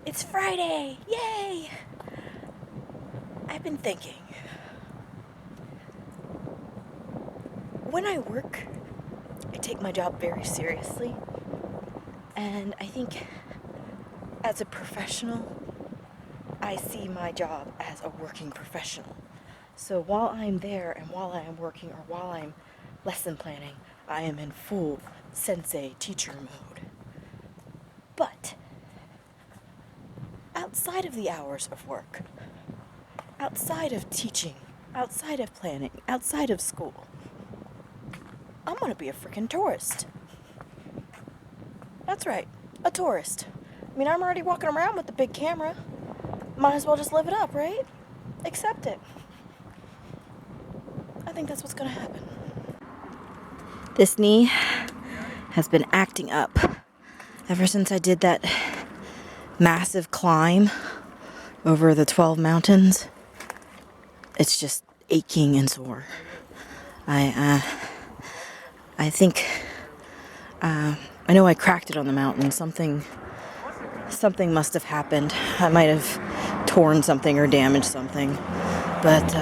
It's Friday! Yay! I've been thinking. When I work, I take my job very seriously. And I think as a professional, I see my job as a working professional. So while I'm there and while I am working or while I'm lesson planning, I am in full sensei teacher mode. But outside of the hours of work, outside of teaching, outside of planning, outside of school, I'm gonna be a freaking tourist. That's right, a tourist. I mean, I'm already walking around with the big camera. Might as well just live it up, right? Accept it. I think that's what's gonna happen. This knee has been acting up ever since I did that massive climb over the 12 mountains. It's just aching and sore. I think I know I cracked it on the mountain. Something must have happened. I might have torn something or damaged something. But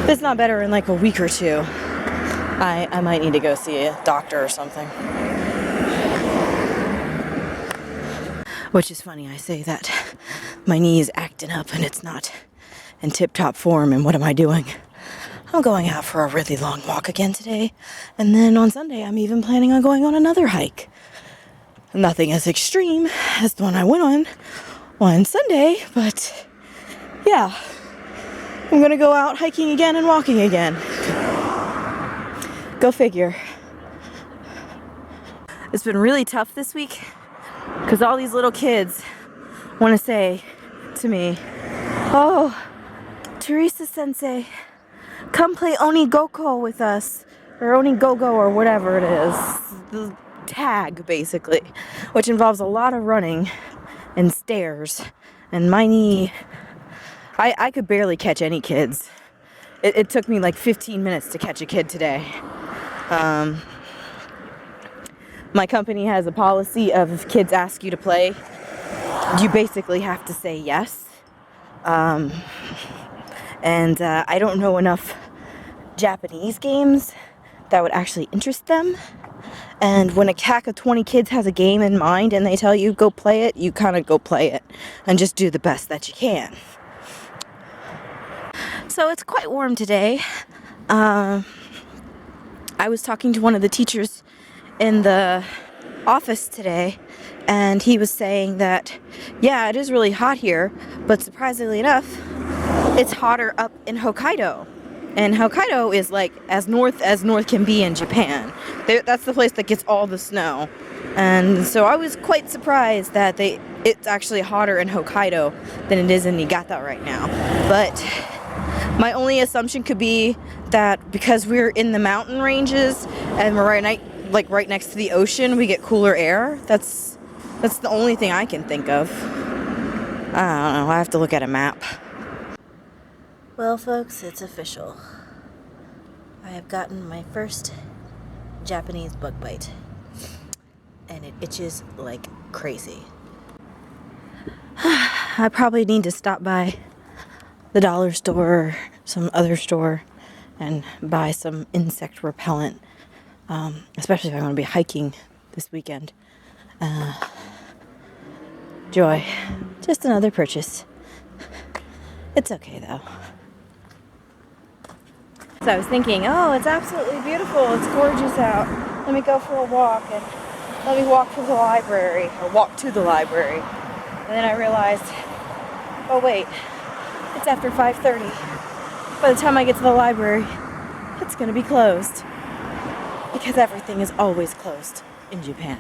if it's not better in like a week or two, I might need to go see a doctor or something. Which is funny, I say that my knee is acting up and it's not in tip-top form, and what am I doing? I'm going out for a really long walk again today, and then on Sunday I'm even planning on going on another hike. Nothing as extreme as the one I went on Sunday, but yeah, I'm gonna go out hiking again and walking again. Go figure. It's been really tough this week because all these little kids want to say to me, "Oh, Theresa Sensei, come play Onigoko with us," or Onigogo or whatever it is. The tag, basically, which involves a lot of running and stairs. And my knee, I could barely catch any kids. It took me like 15 minutes to catch a kid today. My company has a policy of if kids ask you to play, you basically have to say yes. And I don't know enough Japanese games that would actually interest them. And when a pack of 20 kids has a game in mind and they tell you go play it, you kind of go play it and just do the best that you can. So it's quite warm today. I was talking to one of the teachers in the office today, and he was saying that, yeah, it is really hot here, but surprisingly enough, it's hotter up in Hokkaido. And Hokkaido is like as north can be in Japan. That's the place that gets all the snow. And so I was quite surprised that it's actually hotter in Hokkaido than it is in Niigata right now. But my only assumption could be that because we're in the mountain ranges and we're right next to the ocean, we get cooler air. That's the only thing I can think of. I don't know. I have to look at a map. Well, folks, it's official. I have gotten my first Japanese bug bite, and it itches like crazy. I probably need to stop by the dollar store or some other store and buy some insect repellent, especially if I'm going to be hiking this weekend. Joy. Just another purchase. It's okay, though. So I was thinking, oh, it's absolutely beautiful. It's gorgeous out. Let me go for a walk, and let me walk to the library. And then I realized, oh, wait. It's after 5:30. By the time I get to the library, it's going to be closed. Because everything is always closed in Japan.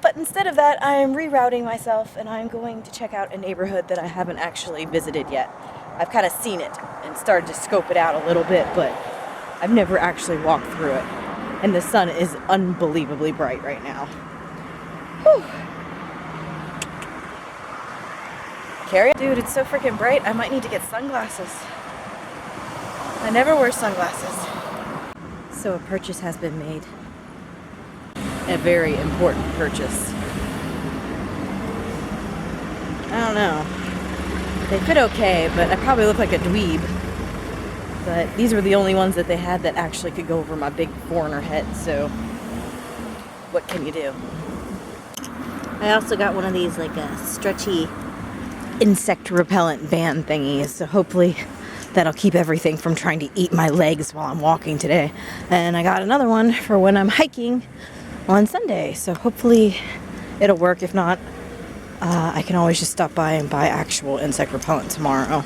But instead of that, I am rerouting myself, and I'm going to check out a neighborhood that I haven't actually visited yet. I've kind of seen it and started to scope it out a little bit, but I've never actually walked through it. And the sun is unbelievably bright right now. Whew. Carrie? Dude, it's so freaking bright, I might need to get sunglasses. I never wear sunglasses. So a purchase has been made. a very important purchase. I don't know. They fit okay, but I probably look like a dweeb. But these were the only ones that they had that actually could go over my big foreigner head, so what can you do? I also got one of these like a stretchy insect repellent band thingies, so hopefully that'll keep everything from trying to eat my legs while I'm walking today. And I got another one for when I'm hiking on Sunday, so hopefully it'll work. If not, I can always just stop by and buy actual insect repellent tomorrow.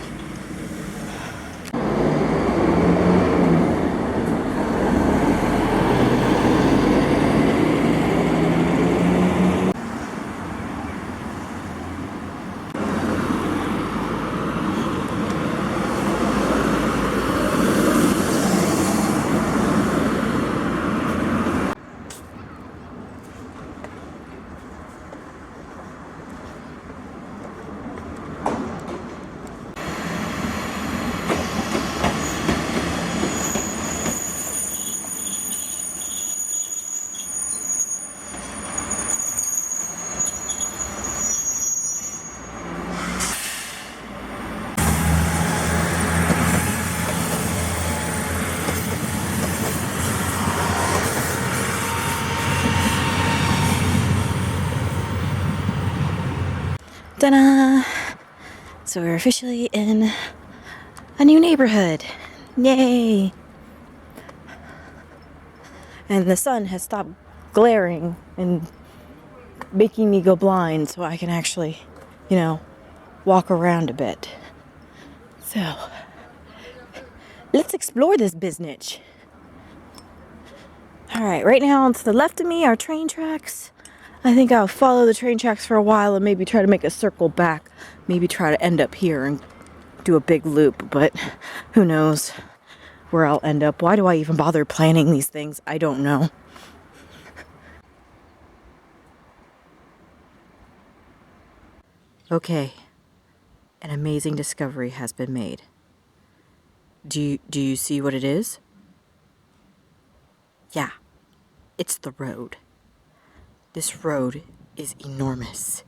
Ta-da! So we're officially in a new neighborhood. Yay! And the sun has stopped glaring and making me go blind, so I can actually, walk around a bit. So, let's explore this biznitch. Alright, right now to the left of me are train tracks. I think I'll follow the train tracks for a while and maybe try to make a circle back. Maybe try to end up here and do a big loop, but who knows where I'll end up. Why do I even bother planning these things? I don't know. Okay, an amazing discovery has been made. Do you see what it is? Yeah, it's the road. This road is enormous.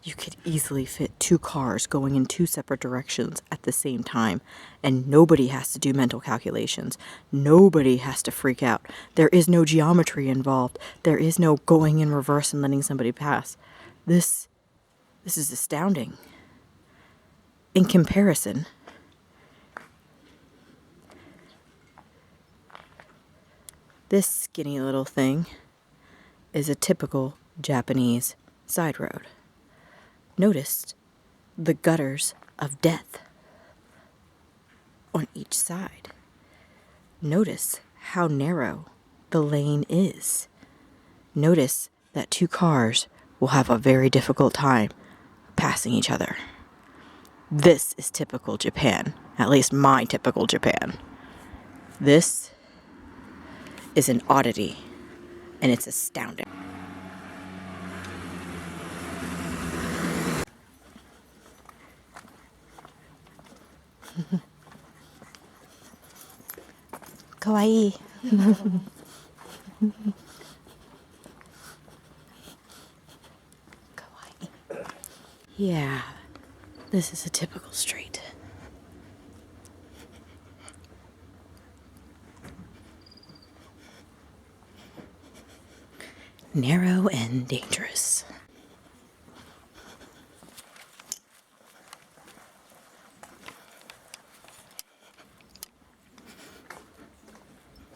You could easily fit 2 cars going in 2 separate directions at the same time, and nobody has to do mental calculations. Nobody has to freak out. There is no geometry involved. There is no going in reverse and letting somebody pass. This is astounding. In comparison, this skinny little thing is a typical Japanese side road. Notice the gutters of death on each side. Notice how narrow the lane is. Notice that 2 cars will have a very difficult time passing each other. This is typical Japan, at least my typical Japan. This is an oddity, and it's astounding. Kawaii. Kawaii. Yeah, this is a typical street. Narrow and dangerous.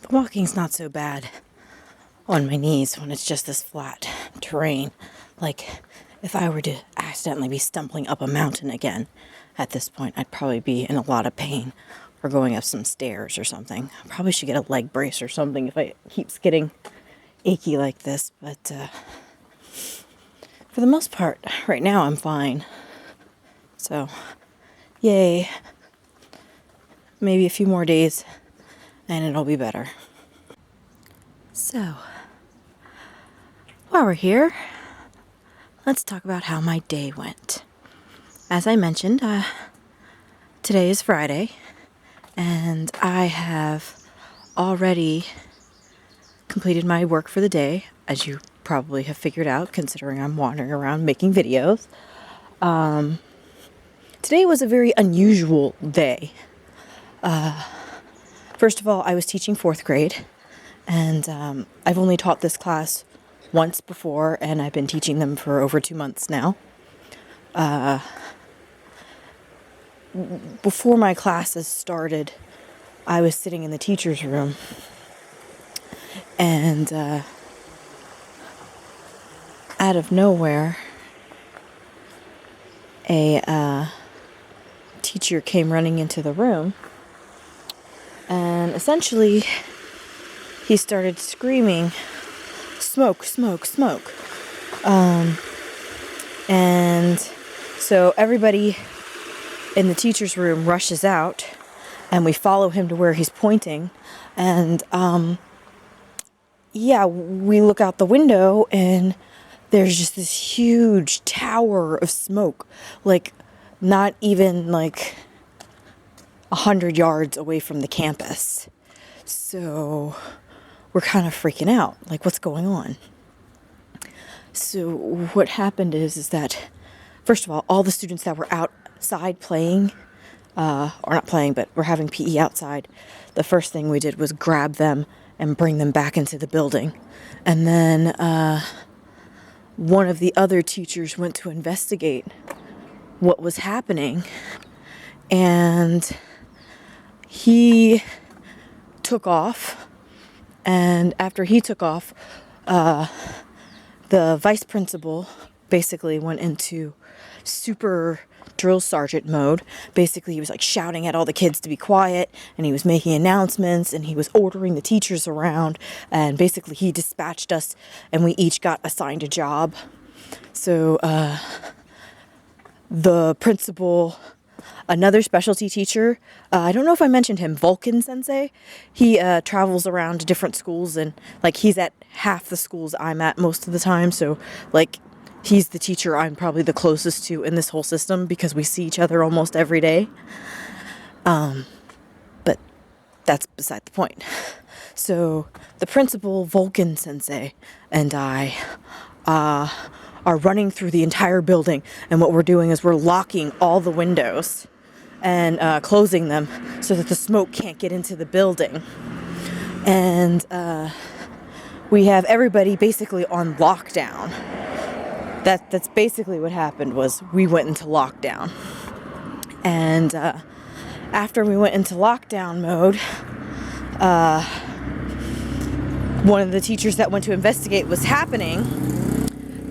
The walking's not so bad on my knees when it's just this flat terrain. Like, if I were to accidentally be stumbling up a mountain again, at this point, I'd probably be in a lot of pain or going up some stairs or something. I probably should get a leg brace or something if it keeps getting achy like this, but for the most part, right now I'm fine. So, yay. Maybe a few more days and it'll be better. So, while we're here, let's talk about how my day went. As I mentioned, today is Friday, and I have already completed my work for the day. as you probably have figured out, considering I'm wandering around making videos. Today was a very unusual day. First of all, I was teaching 4th grade, and I've only taught this class once before, and I've been teaching them for over 2 months now. Before my classes started, I was sitting in the teacher's room, and out of nowhere, a teacher came running into the room, and essentially he started screaming, "Smoke, smoke, smoke." And so everybody in the teacher's room rushes out, and we follow him to where he's pointing, and we look out the window, and there's just this huge tower of smoke, like not even like 100 yards away from the campus. So we're kind of freaking out, like, what's going on? So what happened is that, first of all the students that were outside playing, or not playing, but were having PE outside, the first thing we did was grab them and bring them back into the building. And then one of the other teachers went to investigate what was happening, and he took off. And after he took off, the vice principal basically went into super drill sergeant mode. Basically, he was like shouting at all the kids to be quiet, and he was making announcements, and he was ordering the teachers around, and basically he dispatched us, and we each got assigned a job. So the principal, another specialty teacher, I don't know if I mentioned him, Vulcan Sensei, he travels around to different schools, and like he's at half the schools I'm at most of the time, so like he's the teacher I'm probably the closest to in this whole system because we see each other almost every day. But that's beside the point. So the principal, Vulcan Sensei, and I are running through the entire building, and what we're doing is we're locking all the windows and closing them so that the smoke can't get into the building. And we have everybody basically on lockdown. That's basically what happened, was we went into lockdown. And after we went into lockdown mode, one of the teachers that went to investigate what was happening,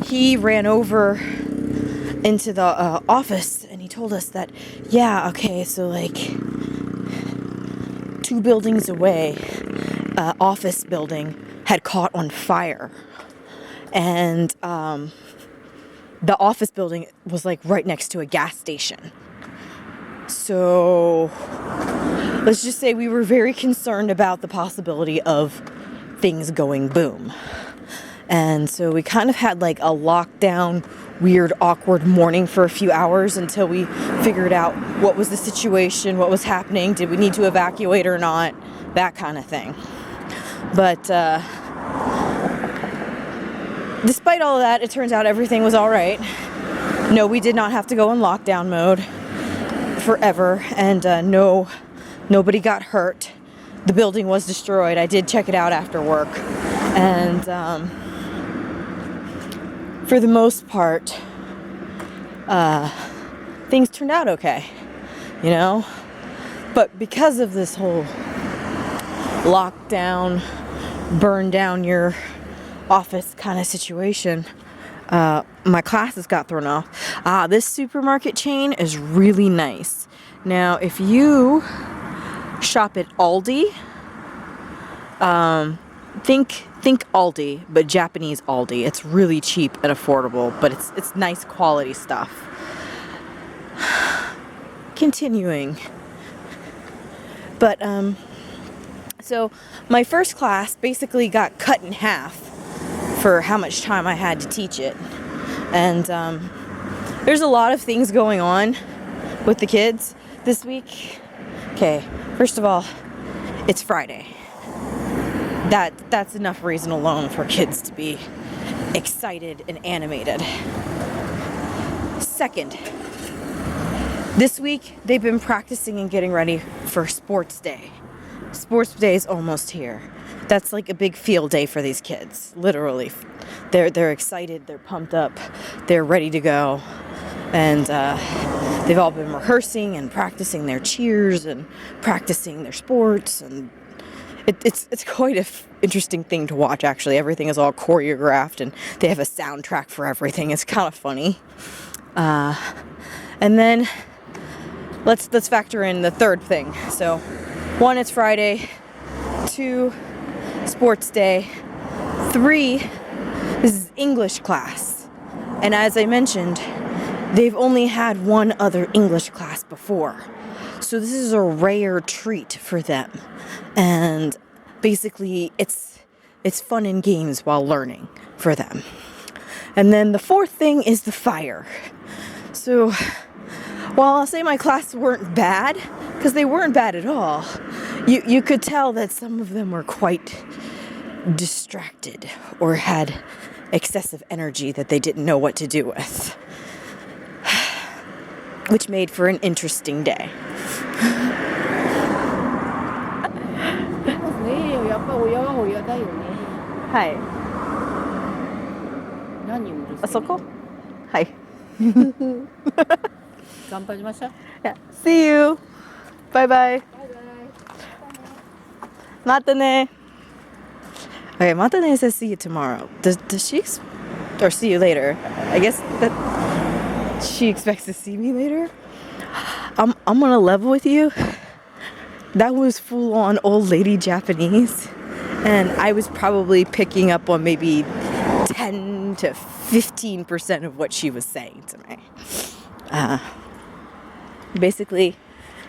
he ran over into the office, and he told us that, so like 2 buildings away, office building had caught on fire. And the office building was like right next to a gas station. So let's just say we were very concerned about the possibility of things going boom. And so we kind of had like a lockdown, weird, awkward morning for a few hours until we figured out what was the situation, what was happening, did we need to evacuate or not, that kind of thing. But despite all of that, it turns out everything was all right. No, we did not have to go in lockdown mode forever, and nobody got hurt. The building was destroyed. I did check it out after work, and for the most part, things turned out okay, you know? But because of this whole lockdown, burn down your office kind of situation, my classes got thrown off. This supermarket chain is really nice. Now, if you shop at Aldi, think Aldi, but Japanese Aldi. It's really cheap and affordable, but it's nice quality stuff. Continuing. But so my first class basically got cut in half for how much time I had to teach it. And there's a lot of things going on with the kids this week. Okay, first of all, it's Friday. that's enough reason alone for kids to be excited and animated. Second, this week they've been practicing and getting ready for sports day. Sports day is almost here. That's like a big field day for these kids, literally. They're excited, they're pumped up, they're ready to go. And they've all been rehearsing and practicing their cheers and practicing their sports, and it's quite an interesting thing to watch, actually. Everything is all choreographed and they have a soundtrack for everything. It's kind of funny. And then let's factor in the third thing. So 1, it's Friday. 2, sports day. 3, this is English class. And as I mentioned, they've only had one other English class before. So this is a rare treat for them. And basically it's fun and games while learning for them. And then the fourth thing is the fire. So while I'll say my classes weren't bad, because they weren't bad at all, you could tell that some of them were quite distracted or had excessive energy that they didn't know what to do with, which made for an interesting day. やっぱ親は親だよね。はい。何をうるさい。あそこ？はい。頑張りましょう。Yeah. See you. Bye bye. Matane. Okay, Matane says see you tomorrow. Does she or see you later? I guess that she expects to see me later. I'm gonna level with you. That was full on old lady Japanese, and I was probably picking up on maybe 10 to 15% of what she was saying to me. Basically,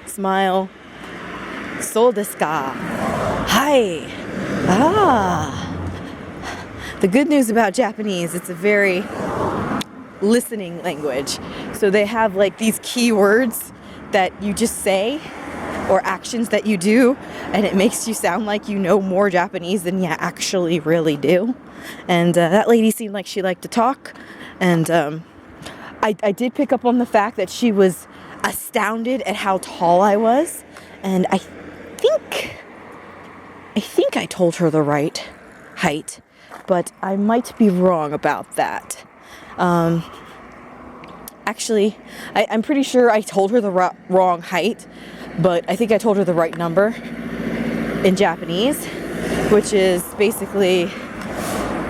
smile. So desu ka? Hi. The good news about Japanese, it's a very listening language. So they have like these key words that you just say, or actions that you do, and it makes you sound like you know more Japanese than you actually really do. And that lady seemed like she liked to talk, and I did pick up on the fact that she was astounded at how tall I was, and I think I told her the right height, but I might be wrong about that. Actually, I'm pretty sure I told her the wrong height, but I think I told her the right number in Japanese, which is basically,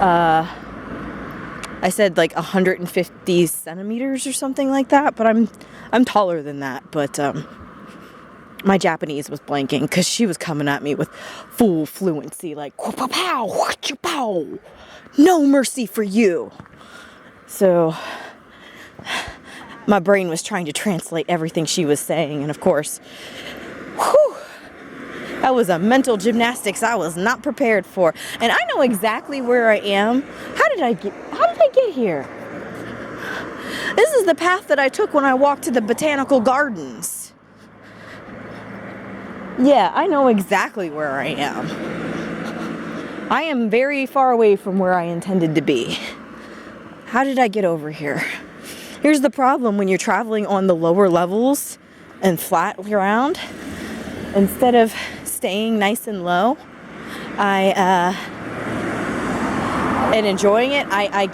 I said like 150 centimeters or something like that, but I'm taller than that, but my Japanese was blanking because she was coming at me with full fluency, like, pow, pow, no mercy for you. So my brain was trying to translate everything she was saying, and of course, whew, that was a mental gymnastics I was not prepared for. And I know exactly where I am. How did I get here? This is the path that I took when I walked to the botanical gardens. Yeah, I know exactly where I am. I am very far away from where I intended to be. How did I get over here? Here's the problem when you're traveling on the lower levels and flat ground. Instead of staying nice and low, and enjoying it, I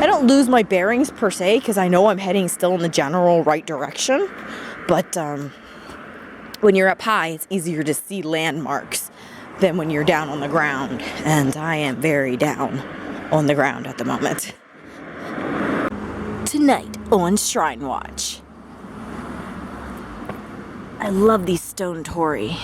don't lose my bearings per se, because I know I'm heading still in the general right direction. But when you're up high, it's easier to see landmarks than when you're down on the ground. And I am very down on the ground at the moment. Tonight on Shrine Watch. I love these stone torii.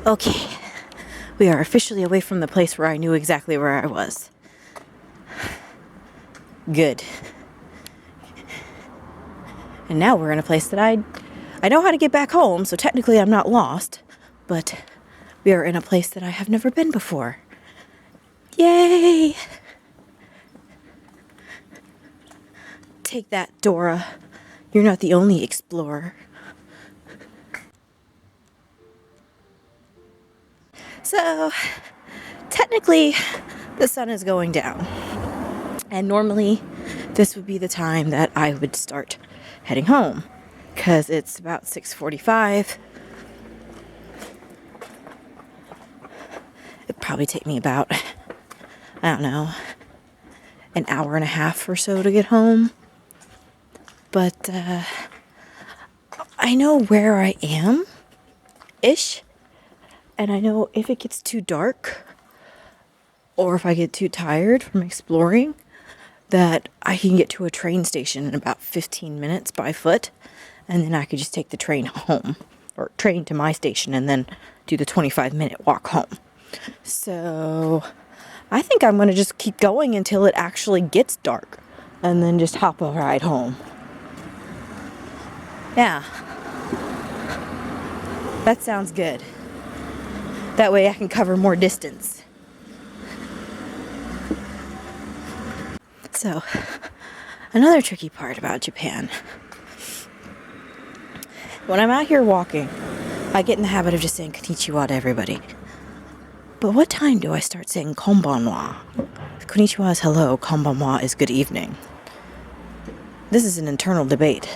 Okay, we are officially away from the place where I knew exactly where I was. Good. And now we're in a place that I know how to get back home, so technically I'm not lost, but we are in a place that I have never been before. Yay! Take that, Dora. You're not the only explorer. So, technically, the sun is going down. And normally, this would be the time that I would start heading home, because it's about 6:45. It'd probably take me about, I don't know, an hour and a half or so to get home. But I know where I am, ish. And I know if it gets too dark, or if I get too tired from exploring, that I can get to a train station in about 15 minutes by foot. And then I could just take the train home, or train to my station, and then do the 25-minute walk home. So I think I'm going to just keep going until it actually gets dark, and then just hop a ride home. Yeah. That sounds good. That way I can cover more distance. So, another tricky part about Japan. When I'm out here walking, I get in the habit of just saying konnichiwa to everybody. But what time do I start saying konbanwa? Konnichiwa is hello, konbanwa is good evening. This is an internal debate.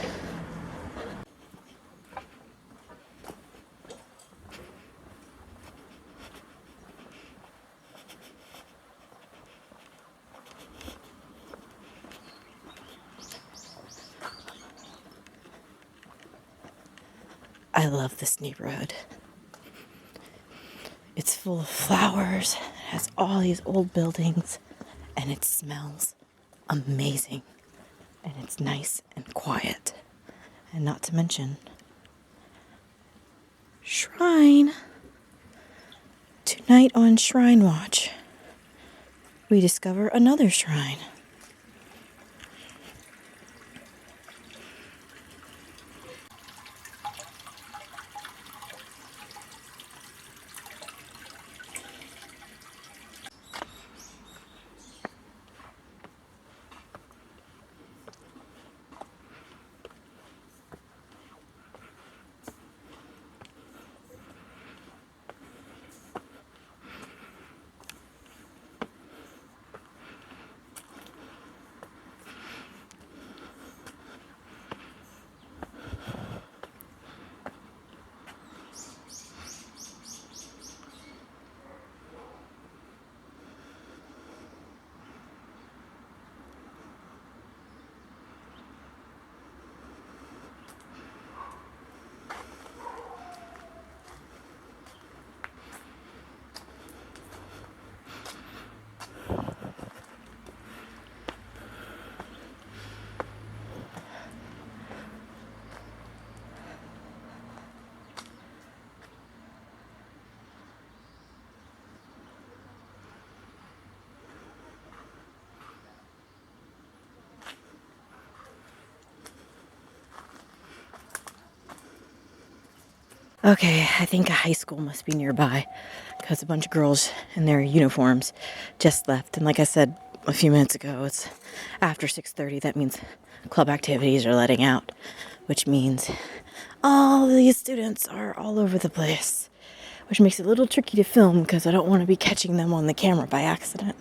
I love this neighborhood. It's full of flowers, it has all these old buildings, and it smells amazing. And it's nice and quiet. And not to mention, shrine. Tonight on Shrine Watch, we discover another shrine. Okay, I think a high school must be nearby because a bunch of girls in their uniforms just left. And like I said a few minutes ago, it's after 6:30. That means club activities are letting out, which means all these students are all over the place, which makes it a little tricky to film because I don't want to be catching them on the camera by accident.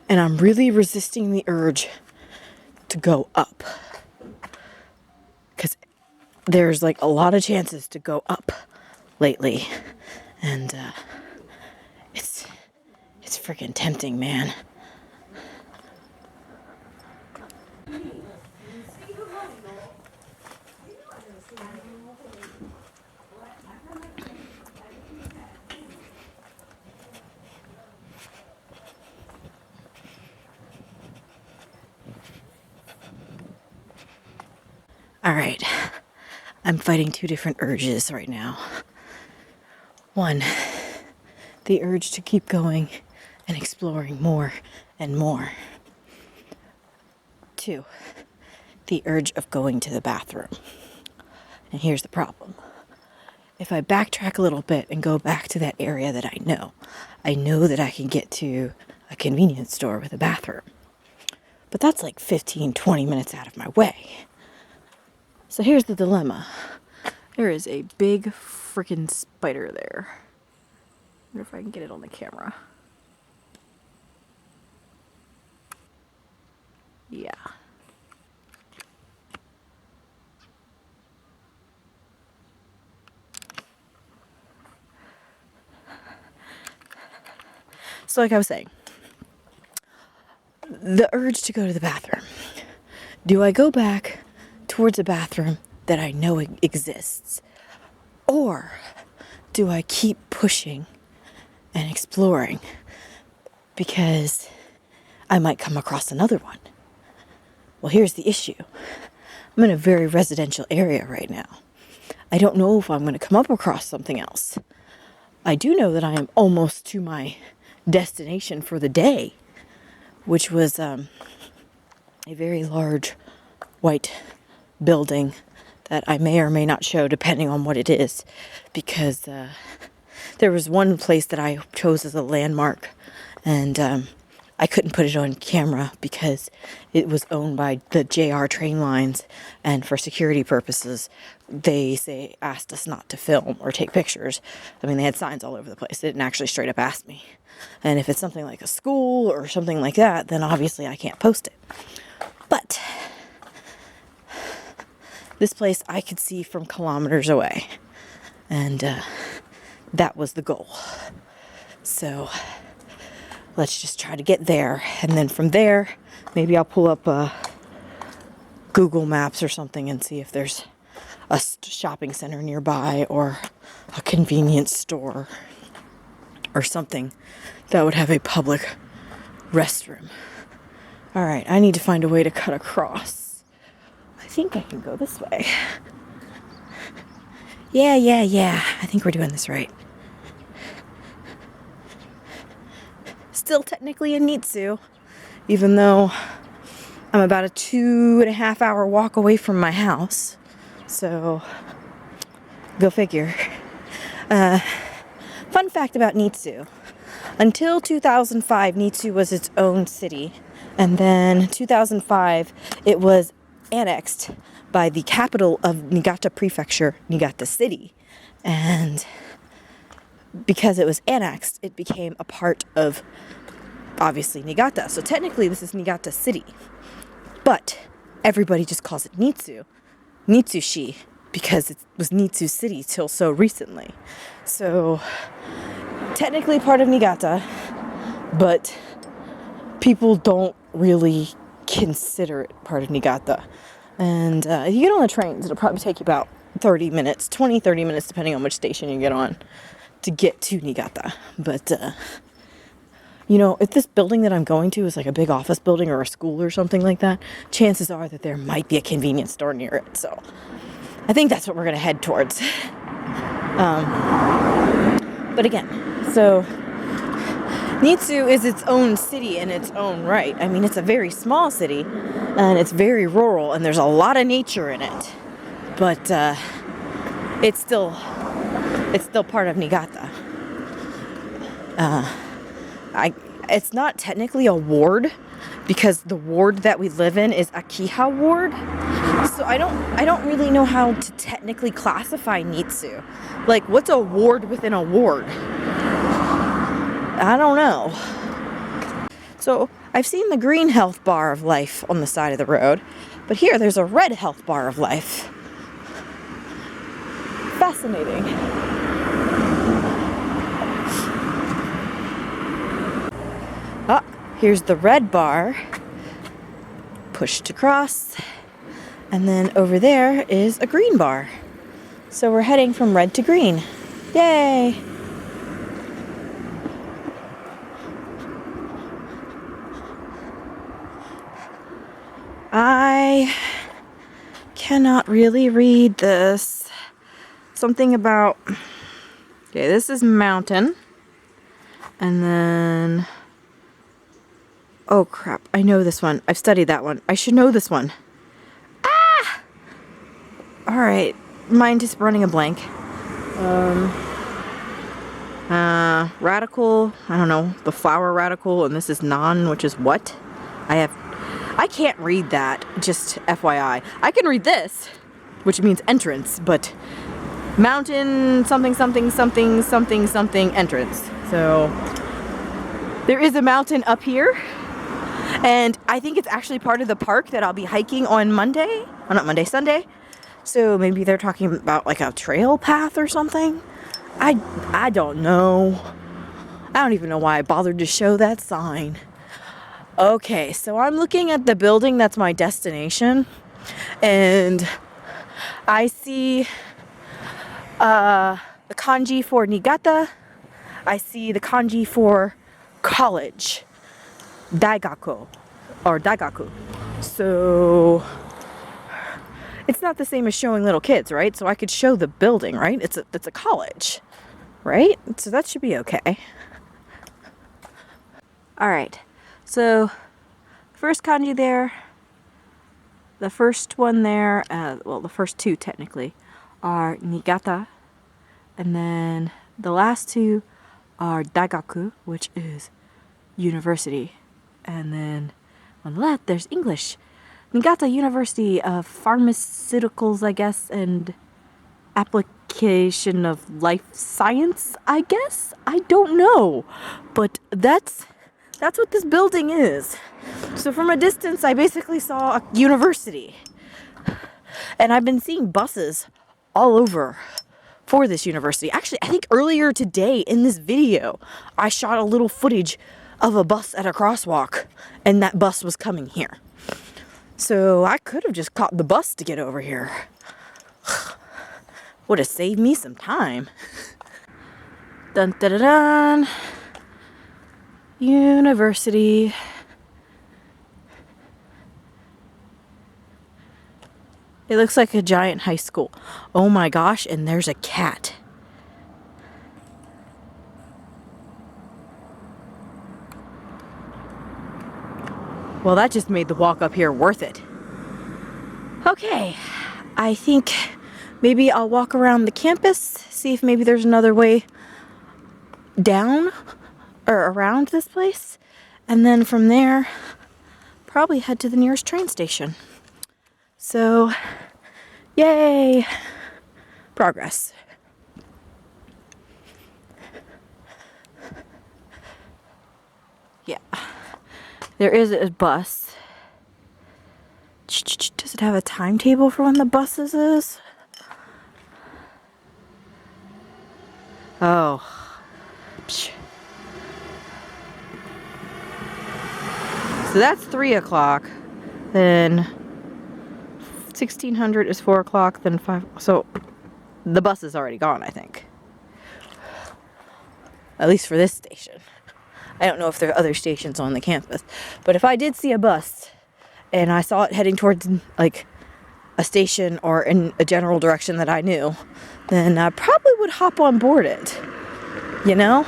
And I'm really resisting the urge to go up because there's like a lot of chances to go up lately, and it's freaking tempting, man. All right, I'm fighting two different urges right now. One, the urge to keep going and exploring more and more. Two, the urge of going to the bathroom. And here's the problem. If I backtrack a little bit and go back to that area that I know that I can get to a convenience store with a bathroom. But that's like 15, 20 minutes out of my way. So here's the dilemma. There is a big freaking spider there. I wonder if I can get it on the camera. Yeah. So like I was saying, the urge to go to the bathroom. Do I go back towards a bathroom that I know exists? Or do I keep pushing and exploring because I might come across another one? Well, here's the issue. I'm in a very residential area right now. I don't know if I'm going to come up across something else. I do know that I am almost to my destination for the day, which was a very large white building that I may or may not show depending on what it is, because there was one place that I chose as a landmark, and I couldn't put it on camera because it was owned by the JR train lines, and for security purposes they asked us not to film or take pictures. I mean, they had signs all over the place. They didn't actually straight up ask me. And if it's something like a school or something like that, then obviously I can't post it. But this place I could see from kilometers away, and that was the goal. So let's just try to get there, and then from there maybe I'll pull up Google Maps or something and see if there's a shopping center nearby or a convenience store or something that would have a public restroom. All right, I need to find a way to cut across. I think I can go this way. Yeah. I think we're doing this right. Still technically in Nitsu, even though I'm about a 2.5 hour walk away from my house. So, go figure. Fun fact about Nitsu. Until 2005, Nitsu was its own city. And then 2005, it was annexed by the capital of Niigata Prefecture, Niigata City. And because it was annexed, it became a part of, obviously, Niigata. So technically, this is Niigata City. But everybody just calls it Nitsushi, because it was Nitsu City till so recently. So technically part of Niigata, but people don't really consider it part of Niigata. And if you get on the trains, it'll probably take you about 30 minutes, 30 minutes, depending on which station you get on, to get to Niigata. But if this building that I'm going to is like a big office building or a school or something like that, chances are that there might be a convenience store near it. So I think that's what we're going to head towards. But again, so Nitsu is its own city in its own right. I mean, it's a very small city, and it's very rural, and there's a lot of nature in it. But it's still part of Niigata. It's not technically a ward, because the ward that we live in is Akiha ward. So I don't really know how to technically classify Nitsu. Like, what's a ward within a ward? I don't know. So I've seen the green health bar of life on the side of the road, but here there's a red health bar of life. Fascinating. Here's the red bar, pushed across, and then over there is a green bar. So we're heading from red to green. Yay! I cannot really read this. Something about Okay, this is mountain. And then... Oh crap, I know this one. I've studied that one. I should know this one. Ah! Alright, mine just running a blank. Radical, I don't know, the flower radical, and this is non, which is what? I can't read that, just FYI. I can read this, which means entrance, but mountain something something something something something entrance. So there is a mountain up here, and I think it's actually part of the park that I'll be hiking on Monday. Oh, not Monday, Sunday. So maybe they're talking about like a trail path or something. I don't know. I don't even know why I bothered to show that sign. Okay, so I'm looking at the building that's my destination, and I see the kanji for Niigata. I see the kanji for college, daigaku, or daigaku. So it's not the same as showing little kids, right? So I could show the building, right? It's a college, right? So that should be okay. All right. So first kanji there, the first one there, well, the first two technically are Niigata, and then the last two are daigaku, which is university, and then on the left there's English. Niigata University of Pharmaceuticals, I guess, and application of life science, I guess? I don't know, but that's what this building is. So from a distance, I basically saw a university. And I've been seeing buses all over for this university. Actually, I think earlier today in this video, I shot a little footage of a bus at a crosswalk, and that bus was coming here. So I could have just caught the bus to get over here. Would have saved me some time. Dun dun dun dun. University. It looks like a giant high school. Oh my gosh, and there's a cat. Well, that just made the walk up here worth it. Okay, I think maybe I'll walk around the campus, see if maybe there's another way down or around this place, and then from there probably head to the nearest train station. So yay, progress. Yeah, there is a bus. Does it have a timetable for when the buses is? Oh. So that's 3 o'clock, then 1600 is 4 o'clock, then 5, so the bus is already gone, I think. At least for this station. I don't know if there are other stations on the campus, but if I did see a bus and I saw it heading towards like a station or in a general direction that I knew, then I probably would hop on board it, you know?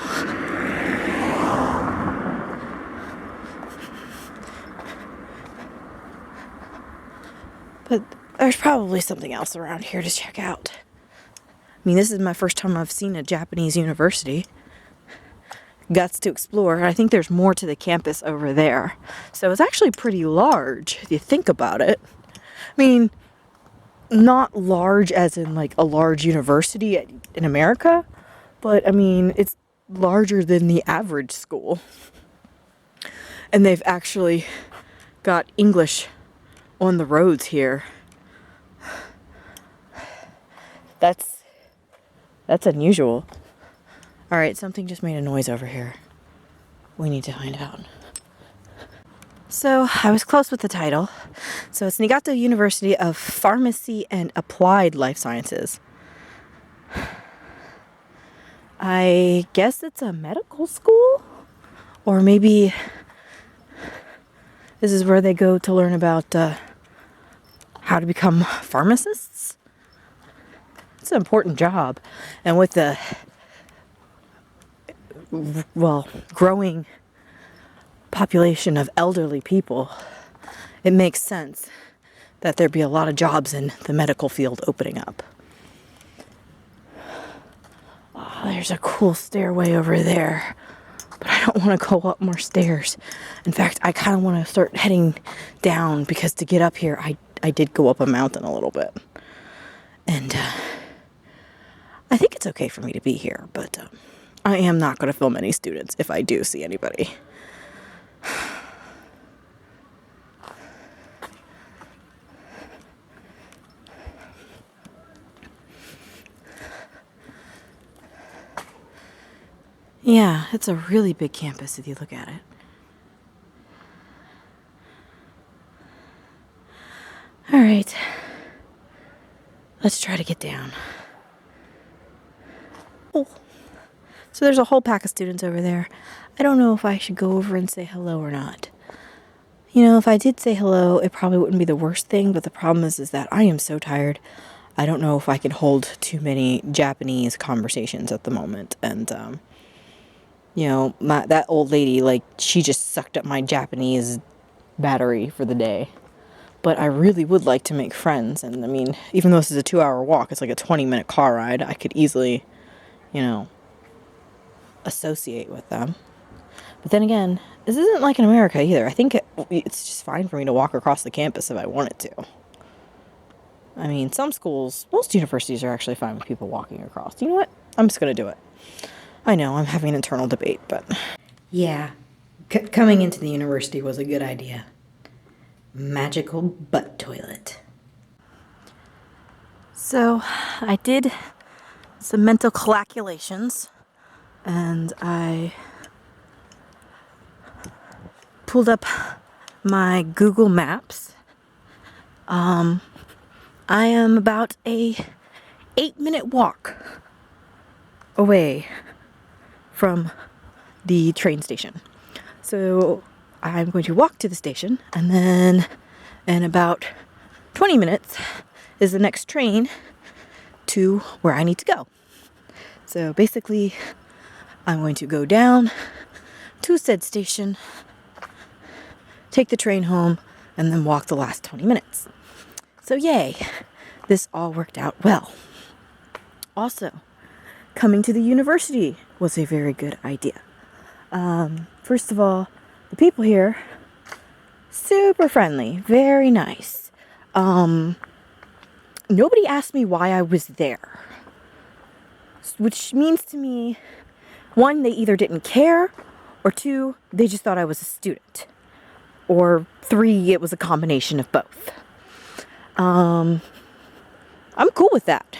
But there's probably something else around here to check out. I mean, this is my first time I've seen a Japanese university. Guts to explore. I think there's more to the campus over there. So it's actually pretty large if you think about it. I mean, not large as in like a large university in America, but I mean, it's larger than the average school. And they've actually got English on the roads here. That's unusual. All right, something just made a noise over here. We need to find out. So I was close with the title. So it's Niigata University of Pharmacy and Applied Life Sciences. I guess it's a medical school? Or maybe this is where they go to learn about how to become pharmacists. It's an important job. And with the well, growing population of elderly people, it makes sense that there'd be a lot of jobs in the medical field opening up. Oh, there's a cool stairway over there, but I don't want to go up more stairs. In fact, I kind of want to start heading down because to get up here, I did go up a mountain a little bit. And I think it's okay for me to be here, but I am not going to film any students if I do see anybody. Yeah, it's a really big campus if you look at it. All right, let's try to get down. Oh, so there's a whole pack of students over there. I don't know if I should go over and say hello or not. You know, if I did say hello, it probably wouldn't be the worst thing, but the problem is that I am so tired. I don't know if I can hold too many Japanese conversations at the moment, and you know, that old lady, like, she just sucked up my Japanese battery for the day. But I really would like to make friends. And I mean, even though this is a 2-hour walk, it's like a 20-minute car ride. I could easily, you know, associate with them. But then again, this isn't like in America either. I think it's just fine for me to walk across the campus if I wanted to. I mean, some schools, most universities are actually fine with people walking across. You know what? I'm just going to do it. I know, I'm having an internal debate, but... Yeah, coming into the university was a good idea. Magical butt toilet. So, I did some mental calculations, and I pulled up my Google Maps. I am about a 8-minute walk away from the train station. So I'm going to walk to the station, and then in about 20 minutes is the next train to where I need to go. So basically, I'm going to go down to said station, take the train home, and then walk the last 20 minutes. So yay, this all worked out well. Also, coming to the university was a very good idea. First of all, the people here, super friendly, very nice. Nobody asked me why I was there, which means to me, one, they either didn't care, or two, they just thought I was a student, or three, it was a combination of both. I'm cool with that.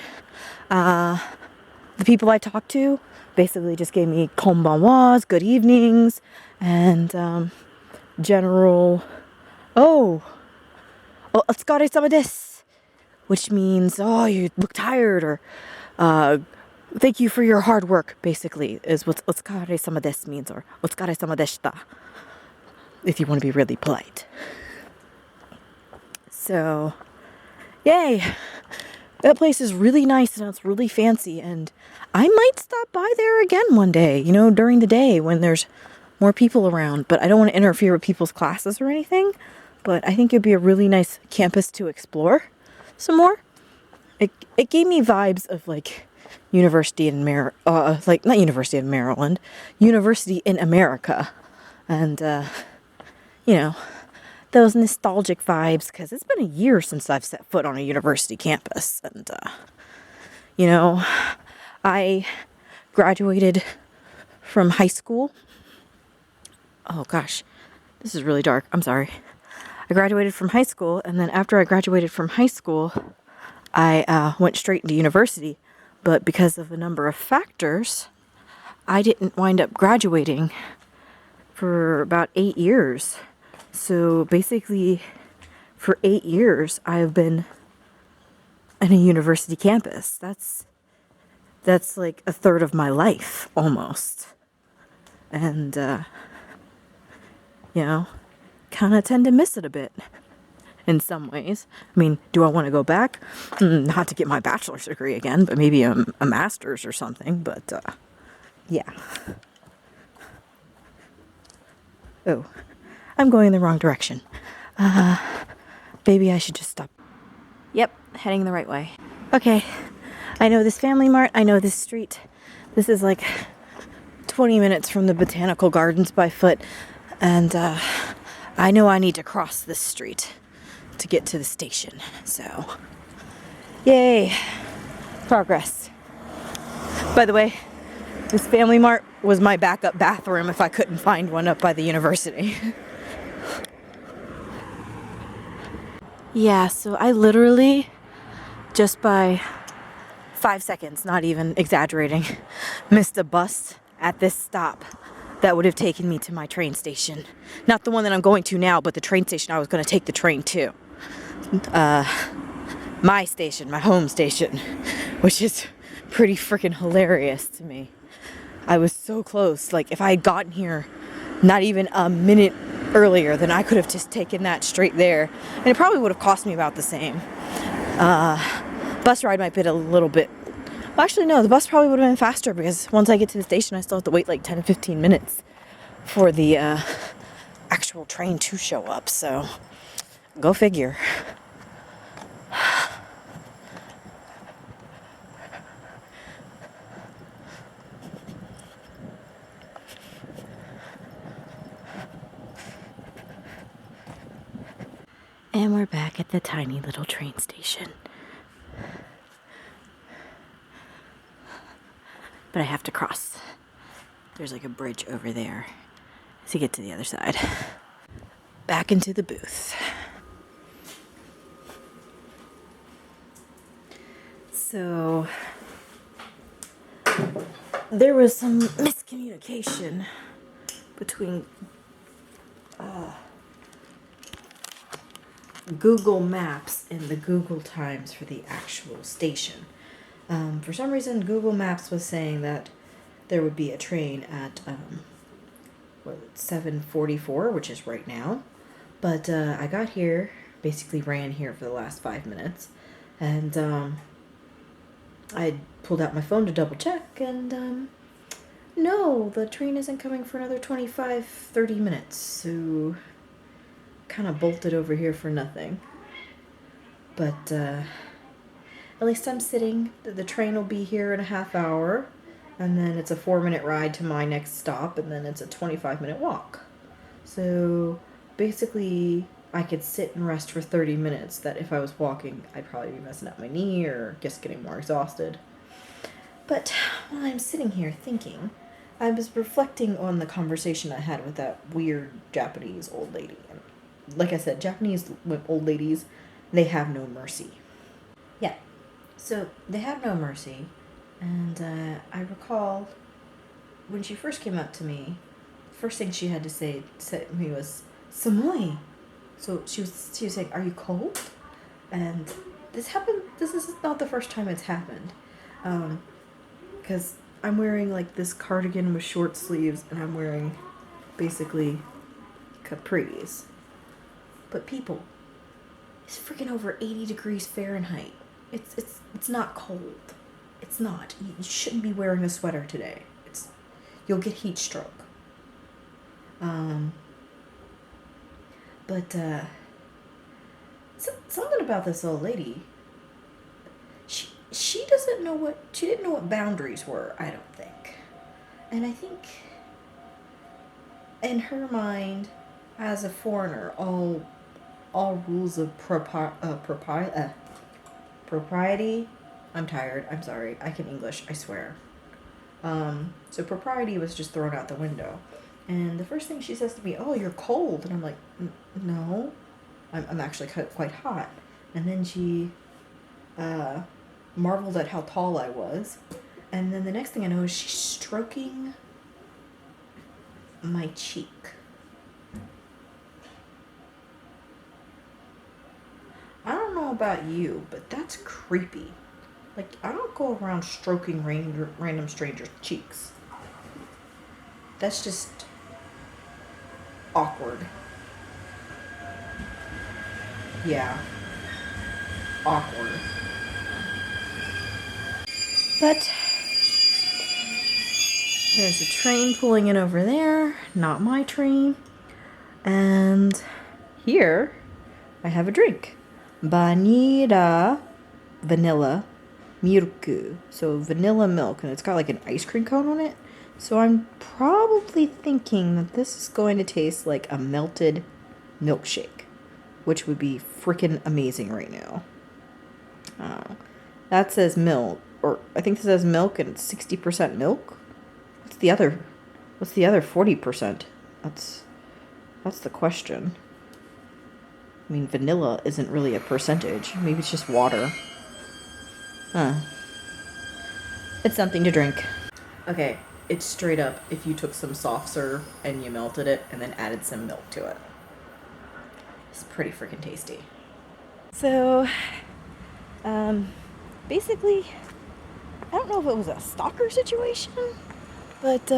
The people I talked to basically just gave me konbanwas, good evenings, and general, otsukaresama desu, which means, oh, you look tired, or thank you for your hard work, basically, is what otsukaresama desu means, or otsukaresama deshita, if you want to be really polite. So, yay! That place is really nice and it's really fancy, and I might stop by there again one day, you know, during the day when there's more people around, but I don't want to interfere with people's classes or anything, but I think it'd be a really nice campus to explore some more. It gave me vibes of like University in not University of Maryland, University in America, and you know, those nostalgic vibes, because it's been a year since I've set foot on a university campus, and you know, I graduated from high school. Oh gosh, this is really dark, I'm sorry. I graduated from high school, and then after I graduated from high school, I went straight into university, but because of a number of factors, I didn't wind up graduating for about 8 years. So basically, for 8 years, I've been in a university campus. That's like a third of my life, almost. And, you know, kind of tend to miss it a bit in some ways. I mean, do I want to go back? Not to get my bachelor's degree again, but maybe a master's or something. But, yeah. Oh, I'm going in the wrong direction. Maybe I should just stop. Yep, heading the right way. Okay, I know this Family Mart, I know this street. This is like 20 minutes from the Botanical Gardens by foot, and I know I need to cross this street to get to the station, so yay, progress. By the way, this Family Mart was my backup bathroom if I couldn't find one up by the university. Yeah, so I literally, just by 5 seconds, not even exaggerating, missed a bus at this stop that would have taken me to my train station. Not the one that I'm going to now, but the train station I was going to take the train to. My station, my home station, which is pretty freaking hilarious to me. I was so close. Like, if I had gotten here not even a minute earlier, then I could have just taken that straight there. And it probably would have cost me about the same. Bus ride might be a little bit... Well, actually, no, the bus probably would have been faster because once I get to the station, I still have to wait like 10 to 15 minutes for the actual train to show up. So, go figure. And we're back at the tiny little train station. But I have to cross. There's like a bridge over there to get to the other side. Back into the booth. So there was some miscommunication between Google Maps and the Google Times for the actual station. For some reason, Google Maps was saying that there would be a train at 7:44, which is right now. But I got here, basically ran here for the last 5 minutes, and I pulled out my phone to double check, and no, the train isn't coming for another 25-30 minutes, so kind of bolted over here for nothing. But at least I'm sitting. The train will be here in a half hour, and then it's a 4-minute ride to my next stop, and then it's a 25-minute walk. So basically I could sit and rest for 30 minutes that if I was walking I'd probably be messing up my knee or just getting more exhausted. But while I'm sitting here thinking, I was reflecting on the conversation I had with that weird Japanese old lady. And like I said, Japanese old ladies, they have no mercy. Yeah, so they have no mercy. And I recall when she first came up to me, first thing she had to say to me was "samui." So she was saying, "Are you cold?" And this is not the first time it's happened, because I'm wearing like this cardigan with short sleeves, and I'm wearing basically capris. But people, it's freaking over 80 degrees Fahrenheit. It's not cold. It's not. You shouldn't be wearing a sweater today. You'll get heat stroke. But something about this old lady. She didn't know what boundaries were, I don't think. And I think in her mind, as a foreigner, all rules of propriety. I'm tired. I'm sorry. I can English, I swear. So propriety was just thrown out the window. And the first thing she says to me, "Oh, you're cold." And I'm like, "No, I'm actually quite hot." And then she marveled at how tall I was. And then the next thing I know is she's stroking my cheek. I don't know about you, but that's creepy. Like, I don't go around stroking random strangers' cheeks. That's just awkward. Yeah. Awkward. But there's a train pulling in over there. Not my train. And here I have a drink. Banira vanilla milku. So vanilla milk, and it's got like an ice cream cone on it. So I'm probably thinking that this is going to taste like a melted milkshake, which would be freaking amazing right now. That says milk, or I think this says milk and it's 60% milk. What's the other 40%? That's the question. I mean, vanilla isn't really a percentage. Maybe it's just water. Huh. It's something to drink. Okay, it's straight up if you took some soft serve and you melted it and then added some milk to it. It's pretty freaking tasty. So, basically, I don't know if it was a stalker situation, but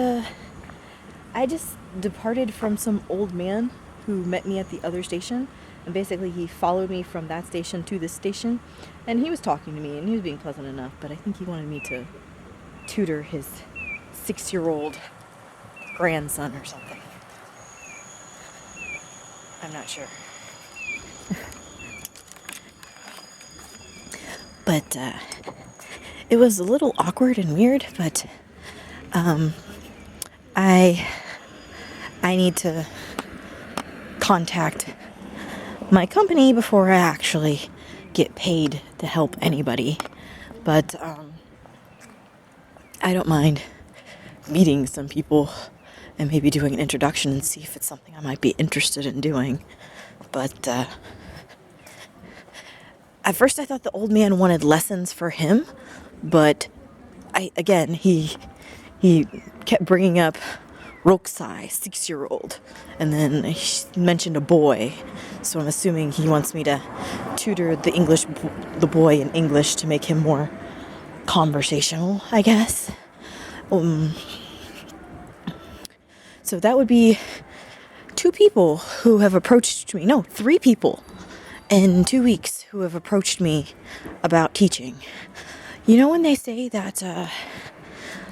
I just departed from some old man who met me at the other station, and basically he followed me from that station to this station, and he was talking to me and he was being pleasant enough, but I think he wanted me to tutor his 6-year-old grandson or something. I'm not sure. But it was a little awkward and weird, but I need to contact my company before I actually get paid to help anybody. But I don't mind meeting some people and maybe doing an introduction and see if it's something I might be interested in doing. But at first I thought the old man wanted lessons for him, but he kept bringing up Roksai, 6-year-old, and then he mentioned a boy, so I'm assuming he wants me to tutor the boy in English to make him more conversational, I guess. So that would be 2 people who have approached me, no, 3 people in 2 weeks who have approached me about teaching. You know when they say that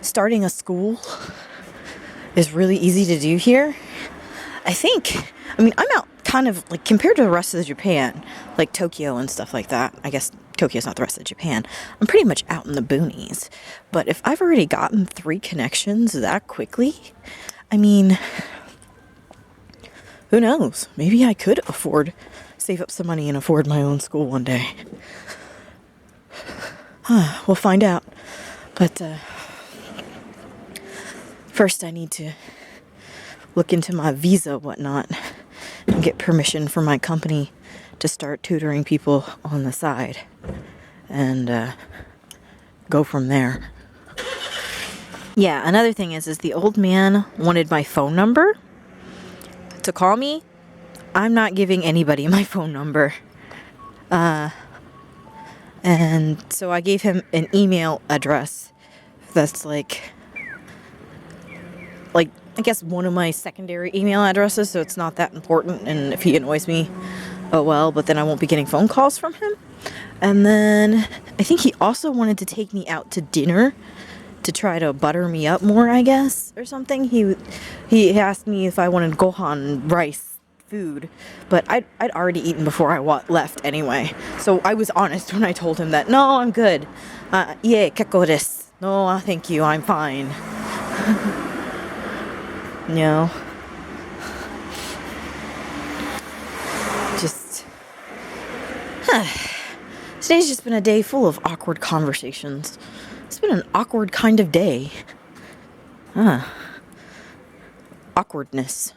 starting a school is really easy to do here? I'm out kind of like compared to the rest of Japan, like Tokyo and stuff like that. I guess Tokyo's not the rest of Japan. I'm pretty much out in the boonies. But if I've already gotten 3 connections that quickly, I mean, who knows? Maybe I could save up some money and afford my own school one day. We'll find out. But first I need to look into my visa, whatnot, and get permission from my company to start tutoring people on the side. And go from there. Yeah, another thing is the old man wanted my phone number to call me. I'm not giving anybody my phone number. And so I gave him an email address that's like I guess one of my secondary email addresses, so it's not that important, and if he annoys me, oh well, but then I won't be getting phone calls from him. And then I think he also wanted to take me out to dinner to try to butter me up more, I guess, or something. He asked me if I wanted gohan, rice, food, but I'd already eaten before I left anyway. So I was honest when I told him that, no, I'm good. Ie, kekko desu. No, thank you, I'm fine. No. Today's just been a day full of awkward conversations. It's been an awkward kind of day. Awkwardness.